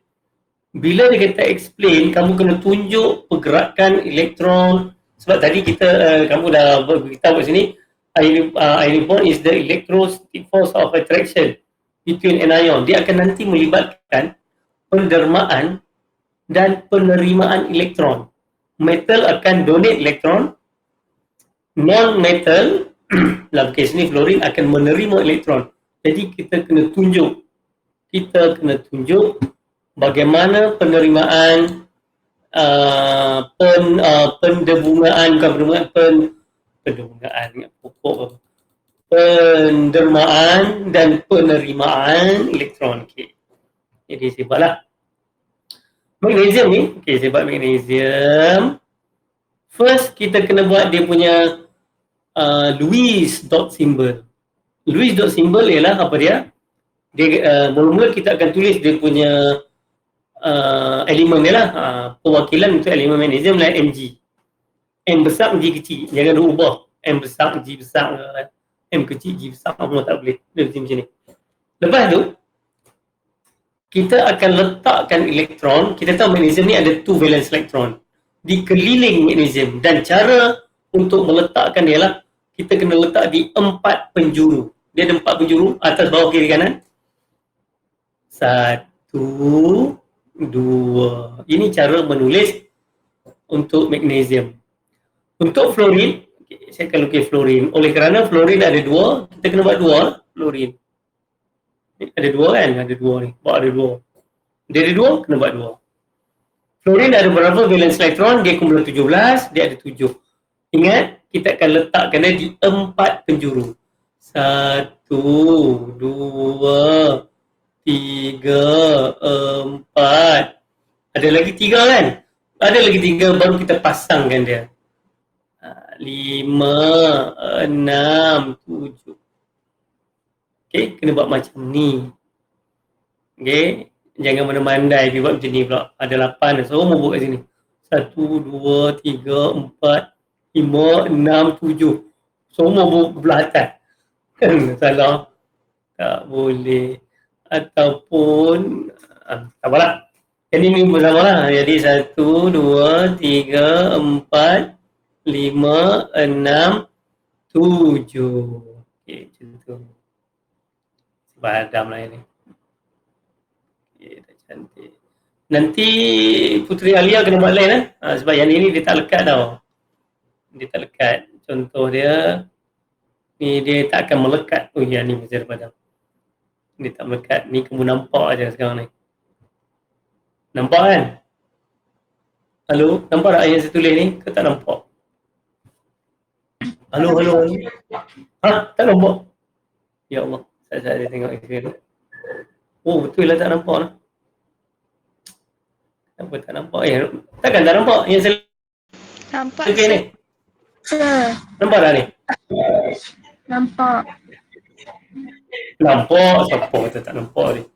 Bila dia kata explain, kamu kena tunjuk pergerakan elektron. Sebab tadi kamu dah beritahu kat sini, ionic bond is the electrostatic force of attraction between an ion. Dia akan nanti melibatkan pendermaan dan penerimaan elektron. Metal akan donate elektron, non-metal dalam kes ni fluorine akan menerima elektron. Jadi kita kena tunjuk bagaimana penerimaan pendermaan dan penerimaan elektron. Okay. Jadi saya buatlah magnesium ni. Okay, saya buat magnesium. First kita kena buat dia punya Lewis dot symbol. Lewis dot symbol ialah apa dia? Dia mula-mula kita akan tulis dia punya elemen dia lah. Perwakilan untuk elemen magnesium lah Mg. M besar, G kecil. Jangan ubah. M besar, G besar. M kecil, G besar. Apa tak boleh. Dia macam ni. Lepas tu, kita akan letakkan elektron. Kita tahu magnesium ni ada 2 valence elektron di keliling magnesium. Dan cara untuk meletakkan dia lah, kita kena letak di 4 penjuru. Dia ada 4 penjuru, atas, bawah, kiri, kanan. 1, 2. Ini cara menulis untuk magnesium. Untuk fluorin, saya akan lukis fluorin. Oleh kerana fluorin ada 2, kita kena buat 2 fluorin. Ada 2 kan? Ada 2 ni. Buat ada 2. Dia ada 2, kena buat 2. Fluorin ada berapa valence elektron? Dia kumpulan 17, dia ada 7. Ingat, kita akan letakkan dia di 4 penjuru. 1, 2, 3, 4. Ada lagi 3 kan? Ada lagi 3 baru kita pasangkan dia. 5, 6, 7. Okey, kena buat macam ni. Okey, jangan mana-mandai dia buat macam ni pula. Ada 8, semua buat kat sini. 1, 2, 3, 4, 5, 6, 7. Semua buat belah atas. Salah. Tak boleh. Ataupun tak apalah. Jadi ni bersama lah. Jadi 1, 2, 3, 4, 5, 6, 7. Okey, macam tu. Padam lah ini. Okey, dah cantik. Nanti Puteri Alia kena buat lain sebab yang ni dia tak lekat tau. Dia tak lekat. Contoh dia ni dia tak akan melekat. Oh ya, ni mesti ada padam. Dia tak melekat. Ni kamu nampak aja sekarang ni. Nampak kan? Halo, nampak tak yang saya tulis ni? Ke tak nampak? Halo. Tak nampak? Ya Allah, saya tengok Excel tu. Oh, betul lah tak nampak lah. Kenapa tak nampak? Takkan tak nampak yang saya Nampak tulis ni? Nampak tak ni? Nampak. Nampak? Siapa kata tak nampak ni?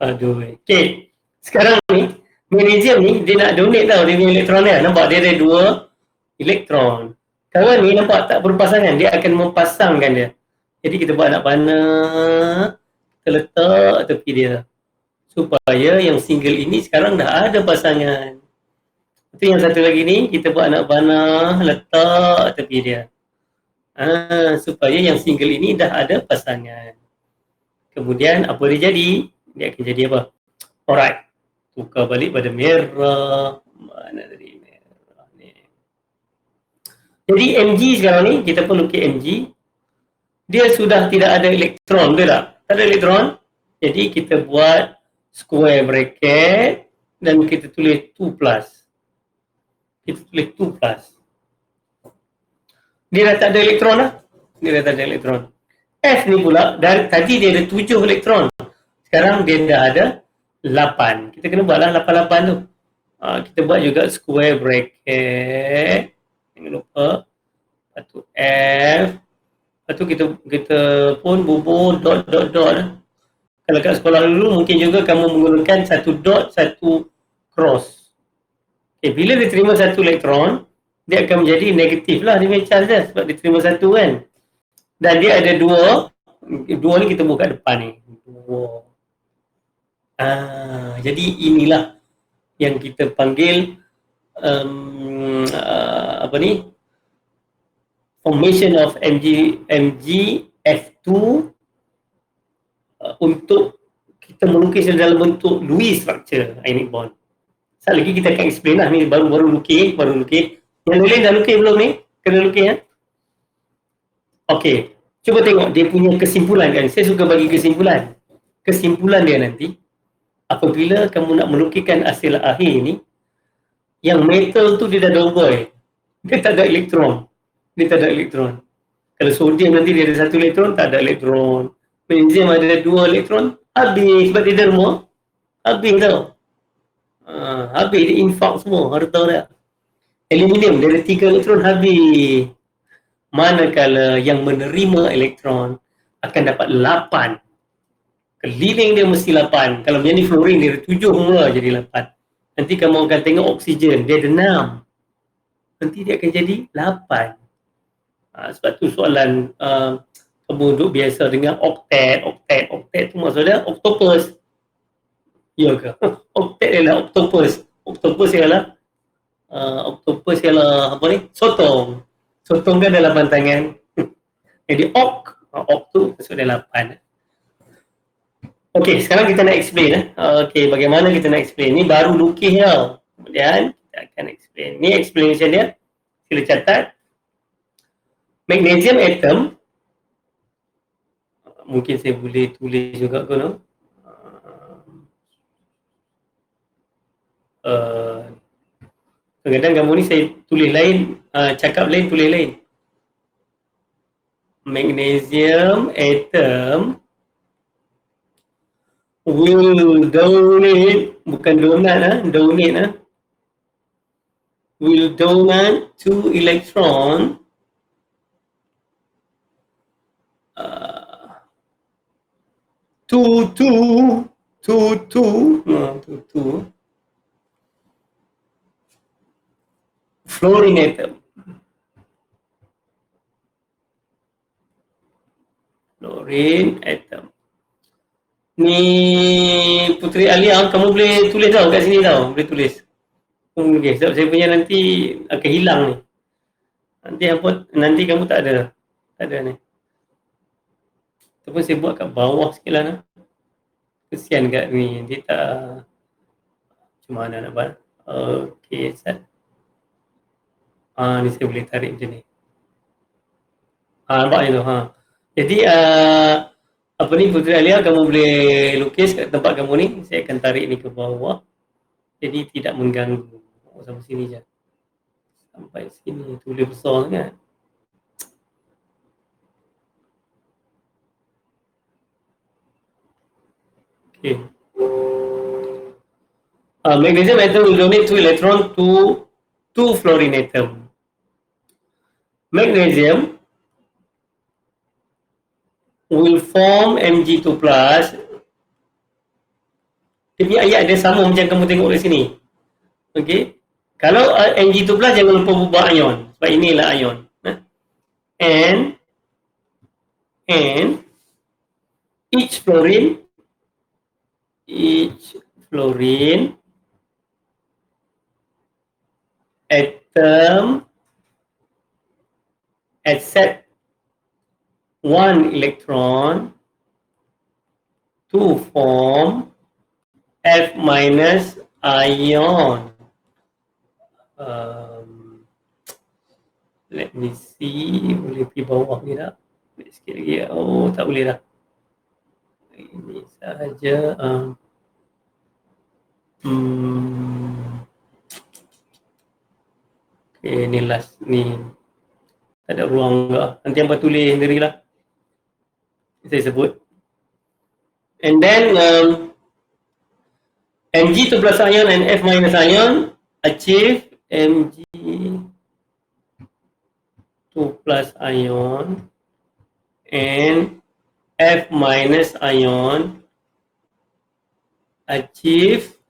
Aduh. Okay. Sekarang ni, magnesium ni dia nak donate tau dia punya elektron dia. Nampak dia ada 2 elektron. Kawan ni nampak tak berpasangan. Dia akan mempasangkan dia. Jadi kita buat anak panah. Kita letak tepi dia. Supaya yang single ini sekarang dah ada pasangan. Itu yang satu lagi ni, kita buat anak panah, letak tepi dia. Supaya yang single ini dah ada pasangan. Kemudian apa dia jadi? Dia akan jadi apa? Alright. Tukar balik pada merah. Mana tadi merah ni? Jadi Mg sekarang ni, kita pun lukis Mg. Dia sudah tidak ada elektron, betul tak? Tak ada elektron. Jadi kita buat square bracket dan kita tulis 2 plus. Kita tulis 2 plus. Dia dah tak ada elektron lah. Dia dah tak ada elektron. F ni pula, dari tadi dia ada 7 elektron. Sekarang dia dah ada 8. Kita kena buatlah 8 tu. Kita buat juga square bracket. Jangan lupa. Lepas tu F. Lepas tu kita pun bubuh dot. Kalau kat sekolah dulu mungkin juga kamu menggunakan 1 dot, 1 cross. Okay, bila dia terima 1 elektron, dia akan menjadi negatif lah dia punya charge dia sebab dia terima 1 kan. Dan dia ada 2 ni kita buka depan ni. 2. Jadi inilah yang kita panggil apa ni? Formation of MgF2 untuk kita melukis dalam bentuk Lewis structure ionic bond. Sekali lagi kita akan explain lah ni baru lukis. Yang lain dah lukis belum ni? Kena lukis ya? Okey. Cuba tengok dia punya kesimpulan kan. Saya suka bagi kesimpulan. Kesimpulan dia nanti apabila kamu nak melukiskan hasil akhir ni, yang metal tu dia dah double. Dia tak ada elektron. Kalau sodium nanti dia ada 1 elektron, tak ada elektron. Magnesium ada 2 elektron, habis sebab dia derma. Habis tau. Habis dia infak semua harta dia. Aluminium dia ada 3 elektron, habis. Manakala yang menerima elektron akan dapat 8. Keliling dia mesti 8. Kalau yang ni fluorin dia ada 7 mula jadi 8. Nanti kamu akan tengok oksigen dia ada 6. Nanti dia akan jadi 8. Sebab tu soalan kamu duduk biasa dengan oktet tu maksudnya octopus. Ya ke? Oktet ialah octopus. Octopus ialah apa ni? Sotong kan ada 8 tangan. Jadi ok tu maksud dia 8. Okey, sekarang kita nak explain. Okey, bagaimana kita nak explain? Ni baru lukis tau. Kemudian kita akan explain. Ni explanation dia. Sila catat. Magnesium atom. Mungkin saya boleh tulis juga ke no? Kadang-kadang gambar ni saya tulis lain, cakap lain, tulis lain. Magnesium atom will donate, bukan donat donate will donate 2 electron to fluorine atom. Fluorine atom. Ni Puteri Alia, kamu boleh tulis tau kat sini tau, boleh tulis. Okay, sebab saya punya nanti akan hilang ni. Nanti kamu tak ada ni. Ataupun saya buat kat bawah sikit lah. Kesian kat ni, dia tak macam mana nak buat. Okay, set. Ni saya boleh tarik macam ni. Nampak je tu. Jadi apa ni Puteri Alia, kamu boleh lukis kat tempat kamu ni. Saya akan tarik ni ke bawah. Jadi tidak mengganggu. Sampai sini je. Sampai sini, tulis besar sangat. Okay. Magnesium atom will donate 2 electron to 2 fluorine atom. Magnesium will form Mg2+. Dia punya ayat dia sama macam kamu tengok di sini. Okey. Kalau Mg2+, jangan lupa bubuh ion. Sebab inilah ion. And each fluorine atom accept 1 electron to form F- ion. Let me see, boleh pergi bawah ni tak? Sikit lagi. Oh, tak boleh dah. Ini sahaja. Okay, ni last ni. Tak ada ruang ke? Nanti hampa tulis sendiri lah. Saya sebut. And then Mg2+ ion and F- ion achieve Mg2+ ion and F- ion achieve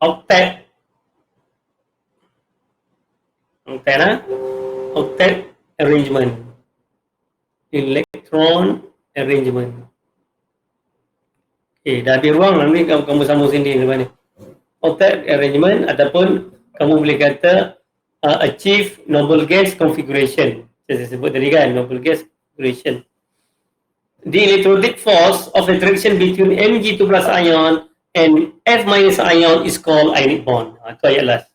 octet. Octet arrangement. Electron arrangement. Okay, dah ada ruang nanti kamu sambung sendiri lepas ni. Octet arrangement ataupun kamu boleh kata achieve noble gas configuration. Saya sebut tadi kan, noble gas configuration. The electrolytic force of attraction between Mg2+ ion and F- ion is called ionic bond. Itu ayat last.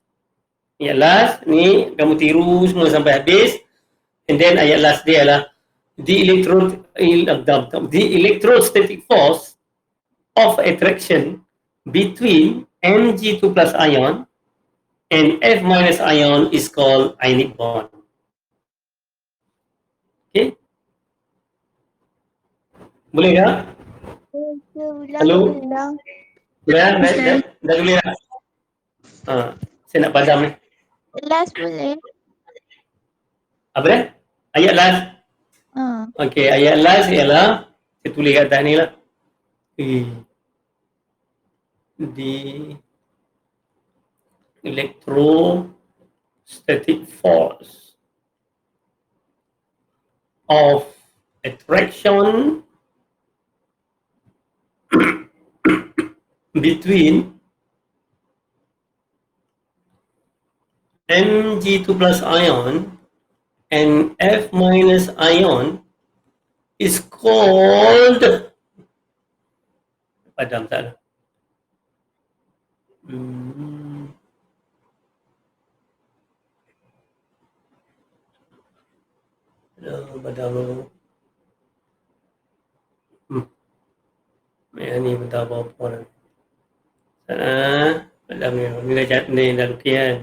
Ayat last ni kamu tiru semua sampai habis. And then ayat last dia adalah the electrostatic force of attraction between Mg2+ ion and F- ion is called ionic bond. Okay? Boleh tak? Halo? Dah boleh tak? Saya nak padam ni. Last boleh. Apa dia? Ayat last? Okay, ayat last ialah, saya tulis kat atas ni lah. The electrostatic force of attraction between Mg2+ ion and F- ion is called. Padam tak lah. Padam lo. Ni bentar apa orang. Sana. Padam ni dah okey kan.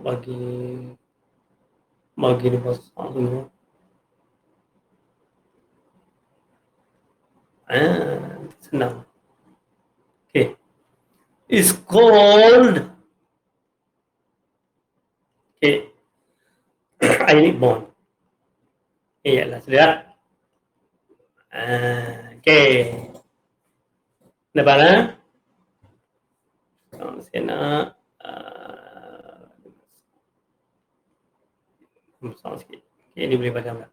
Bagi ni pasal dulu. Senang. Okay. It's called. Okay. Ionic bond. Iyalah, sudah. Okay. Nampak lah? Saya nak besar sikit. Okay, ni boleh padam tak?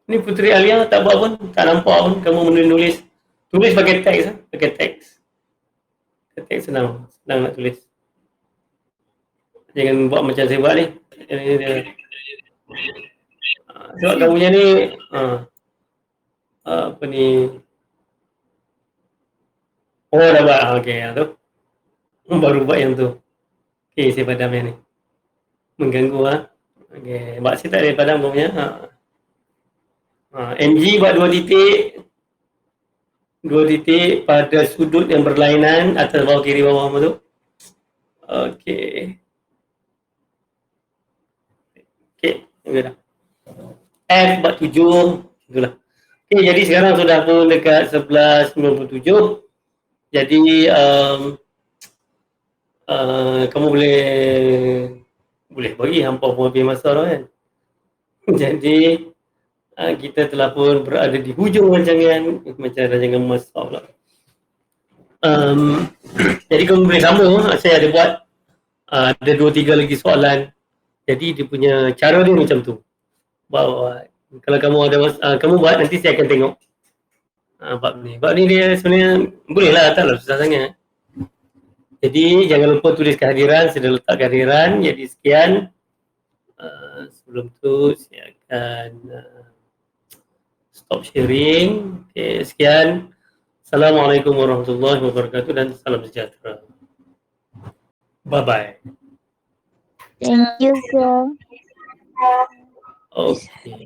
Ni Puteri Alia tak buat pun, tak nampak pun kamu menulis. Tulis pakai teks lah, pakai teks. Pakai teks senang nak tulis. Jangan buat macam saya buat ni. Sebab kamu punya ni, apa ni? Oh dah buat, okey tu. Baru buat yang tu. Okey, saya padam yang ni. Mengganggu lah. Okey, buat saya tak ada padam kamu punya. MG buat 2 titik pada sudut yang berlainan atas bawah kiri bawah tu. Okey. Okey, dah. F buat 7, itulah. Okey, jadi sekarang sudah pun dekat 11.97. Jadi kamu boleh bagi hampa pun habis masa tu kan. Jadi kita telah pun berada di hujung rancangan masa pula. Jadi kamu boleh sambung. Saya ada buat ada 2-3 lagi soalan. Jadi dia punya cara dia macam tu. Buat. Kalau kamu ada kamu buat, nanti saya akan tengok. Bab ni dia sebenarnya boleh lah, taklah susah sangat. Jadi jangan lupa tulis kehadiran. Saya dah letak kehadiran. Jadi sekian. Sebelum tu saya akan stop sharing. Okay, sekian. Assalamualaikum warahmatullahi wabarakatuh dan salam sejahtera. Bye-bye. Thank you, sir. Okay.